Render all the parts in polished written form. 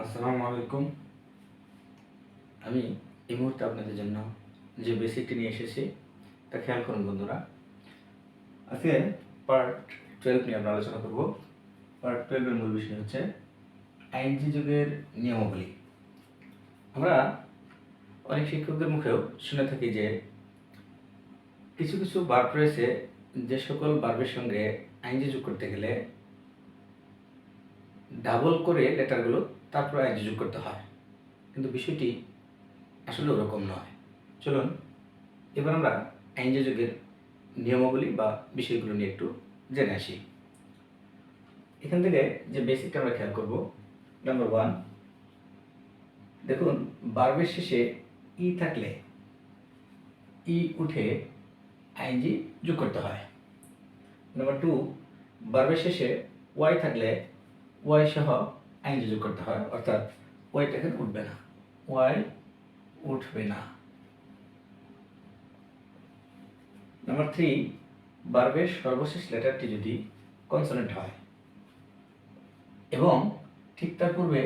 আসসালামু আলাইকুম। আমি এই মুহূর্তে আপনাদের জন্য যে বেসিকটি নিয়ে এসেছি তা খেয়াল করুন বন্ধুরা। আজকে পার্ট 12 নিয়ে আমরা আলোচনা করব। পার্ট 12 এর মূল বিষয় হচ্ছে আইএনজি যুগের নিয়মাবলী। আমরা অনেক শিক্ষকদের মুখেও শুনে থাকি যে কিছু কিছু ভার্ব রয়েছে, যে সকল ভার্বের সঙ্গে আইএনজি যোগ করতে গেলে ডাবল করে লেটারগুলো তারপর আইএনজি যোগ করতে হয়, কিন্তু বিষয়টি আসলে ওরকম নয়। চলুন এবার আমরা আইএনজি যুগের নিয়মাবলী বা বিষয়গুলো নিয়ে একটু জেনে আসি। এখান থেকে যে বেসিকটা আমরা খেয়াল করব, নাম্বার 1, দেখুন ভার্বের শেষে ই থাকলে ই উঠে আইএনজি যোগ করতে হয়। নাম্বার 2, ভার্বের শেষে ওয়াই থাকলে ওয়াই সহ আইএনজি যোগ করতে হয়, অর্থাৎ ওয়াইটা এখানে উঠবে না, ওয়াই উঠবে না। নাম্বার 3, ভার্বের সর্বশেষ লেটারটি যদি কনসোনেন্ট হয় এবং ঠিক তার পূর্বে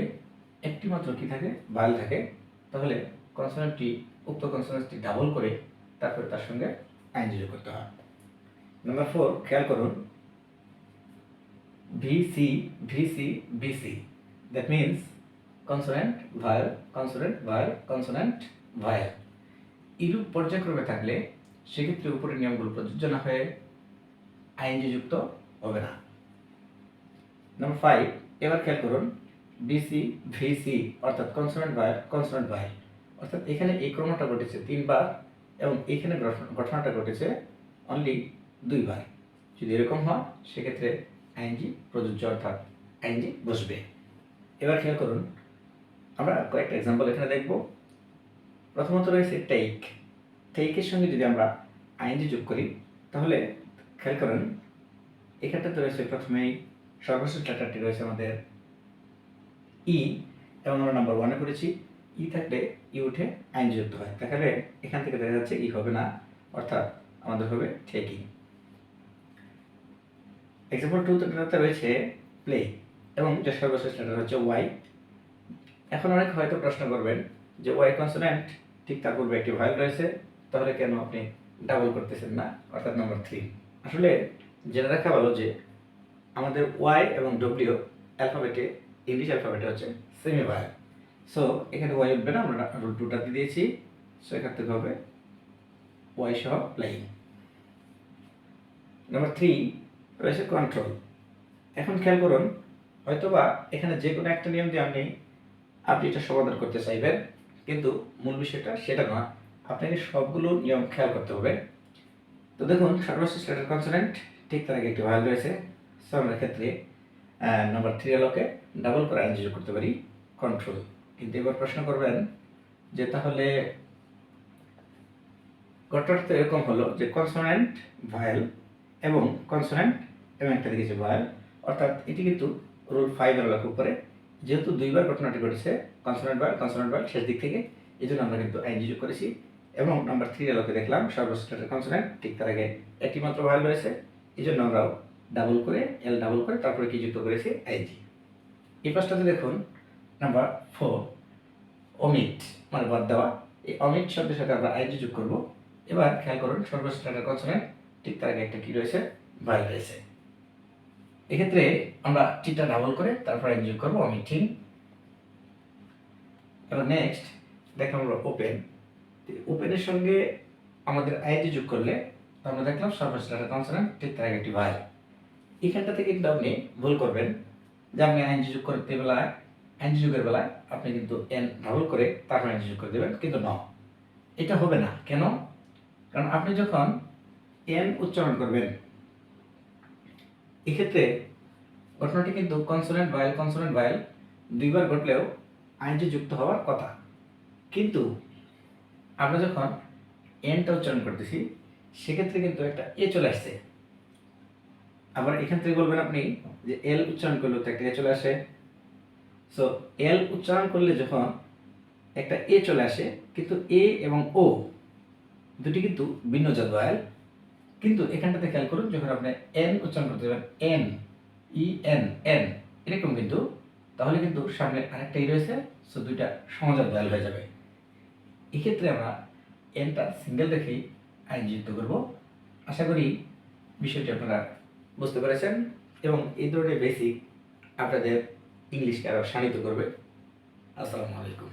একটি মাত্র কি থাকে, ভায়েল থাকে, তাহলে কনসোনেন্টটি উক্ত কনসোনেন্টটি ডাবল করে তারপরে তার সঙ্গে আইএনজি যোগ করতে হয়। নাম্বার 4, খেয়াল করুন VC VC VC, that means consonant vowel consonant vowel consonant vowel. এরূপ পর্যায়ক্রমে থাকলে সেক্ষেত্রে উপরের নিয়মগুলো প্রযোজ্য না হয়ে আইএনজি যুক্ত হবে না। নাম্বার 5, এবার খেয়াল করুন বিসি ভিসি, অর্থাৎ কনসোনেন্ট ভায়েল কনসোনেন্ট ভায়েল, অর্থাৎ এখানে এই ক্রমটা ঘটেছে 3 বার এবং এখানে ঘটনাটা ঘটেছে অনলি 2 বার। যদি এরকম হয় সেক্ষেত্রে আইএনজি প্রযোজ্য, অর্থাৎ আইএনজি বসবে। এবার খেয়াল করুন আমরা কয়েকটা এক্সাম্পল এখানে দেখব। প্রথমত রয়েছে টেক। টেকের সঙ্গে যদি আমরা আইএনজি যোগ করি তাহলে খেয়াল করুন এখানটাতে রয়েছে প্রথমেই সর্বশেষ লেটারটি রয়েছে আমাদের ই, এবং আমরা নাম্বার 1-এ করেছি ই থাকলে ই উঠে আইএনজি যুক্ত হয়, তাহলে এখান থেকে দেখা যাচ্ছে ই হবে না, অর্থাৎ আমাদের হবে টেকিং। এক্সাম্পল 2-তে রয়েছে প্লে এবং যে সর্বশেষ লেটার হচ্ছে ওয়াই। এখন অনেক হয়তো প্রশ্ন করবেন যে ওয়াই কনসোনেন্ট, ঠিক তার পূর্বে একটি ভায়েল রয়েছে, তাহলে কেন আপনি ডাবল করতেছেন না, অর্থাৎ নাম্বার 3। আসলে জেনে রাখা ভালো যে আমাদের ওয়াই এবং ডব্লিউ অ্যালফাবেটে, ইংলিশ অ্যালফাবেটে হচ্ছে সেমি ভায়েল। সো এখানে ওয়াই উঠবে না, আমরা রুট 2টা দিয়ে দিয়েছি। সো এখান থেকে হবে ওয়াই সহ প্লেইং। নাম্বার 3 রয়েছে কন্ট্রোল। এখন খেয়াল করুন হয়তোবা এখানে যে কোনো একটা নিয়ম দিয়ে আপনি এটা সমাধান করতে চাইবেন, কিন্তু মূল বিষয়টা সেটা নয়, আপনাকে সবগুলো নিয়ম খেয়াল করতে হবে। তো দেখুন সর্বশেষ লেটার কনসোনেন্ট, ঠিক তার আগে একটি ভায়েল রয়েছে, সো আমরা ক্ষেত্রে নাম্বার 3 এলোকে ডাবল করে আইএনজি যোগ করতে পারি কন্ট্রোল। কিন্তু এবার প্রশ্ন করবেন যে তাহলে ঘটনাটা তো এরকম হলো যে কনসোনেন্ট ভায়েল এবং কনসোনেন্ট এবং একটা দিকেছে ভায়েল, অর্থাৎ এটি কিন্তু রুল 5-এর আলোকে উপরে, যেহেতু 2বার ঘটনাটি ঘটেছে কনসোনেন্ট ভায়েল শেষ দিক থেকে, এই জন্য আমরা কিন্তু আইএনজি যোগ করেছি। এবং নাম্বার 3 এলোকে দেখলাম সর্বশেষ লেটার কনসোনেন্ট, ঠিক তার আগে একটি মাত্র ভায়েল রয়েছে, এই জন্য আমরাও ডাবল করে ডাবল করে তারপরে কি যুক্ত করেছি আইএনজি। এই পাশটাতে দেখুন নাম্বার 4 অমিট, মানে বাদ দেওয়া। এই অমিট শব্দের সাথে আমরা আইএনজি যোগ করব। এবার খেয়াল করুন সর্বশেষ লেটার কনসোনেন্ট, ঠিক তার আগে একটা কি রয়েছে, ভায়েল রয়েছে। এক্ষেত্রে আমরা টিটা ডাবল করে তারপর আইএনজি যোগ করবো অমিটিং। এবার নেক্সট দেখলাম আমরা ওপেন। ওপেনের সঙ্গে আমাদের আইএনজি যোগ করলে আমরা দেখলাম সর্বশেষ লেটার কনসোনেন্ট, ঠিক তার আগে একটি ভায়েল। এখানটাতে কিন্তু আপনি ভুল করবেন যে আপনি আইএনজি যোগ করতে বেলায়, আইএনজি যোগের বেলায় আপনি কিন্তু এন ডাবল করে তারপর আইএনজি যোগ করে দেবেন, কিন্তু ন, এটা হবে না। কেন? কারণ আপনি যখন এন উচ্চারণ করবেন এক্ষেত্রে ঘটনাটি কিন্তু কনসোনেন্ট ভায়েল 2বার ঘটলেও আইএনজি যুক্ত হওয়ার কথা, কিন্তু আমরা যখন এনটা উচ্চারণ করতেছি সেক্ষেত্রে কিন্তু একটা এ চলে আসছে। আবার এখান থেকে বলবেন আপনি যে এল উচ্চারণ করলে তো একটা এ চলে আসে। সো এল উচ্চারণ করলে যখন একটা এ চলে আসে, কিন্তু এ এবং ও দুটি কিন্তু ভিন্ন জাত ভায়েল, কিন্তু এখানটাতে খেয়াল করুন যখন আপনি এন উচ্চারণ করতে যাবেন, এন ই এন এন, এরকম কিন্তু তাহলে কিন্তু সামনে আরেকটাই রয়েছে, সো দুইটা সমাজাত ভ্যাল হয়ে যাবে। এক্ষেত্রে আমরা এনটা সিঙ্গেল রেখেই আইএনজি যুক্ত করব। আশা করি বিষয়টি আপনারা বুঝতে পেরেছেন এবং এই ধরনের বেসিক আপনাদের ইংলিশকে আরও শানিত করবে। আসসালামু আলাইকুম।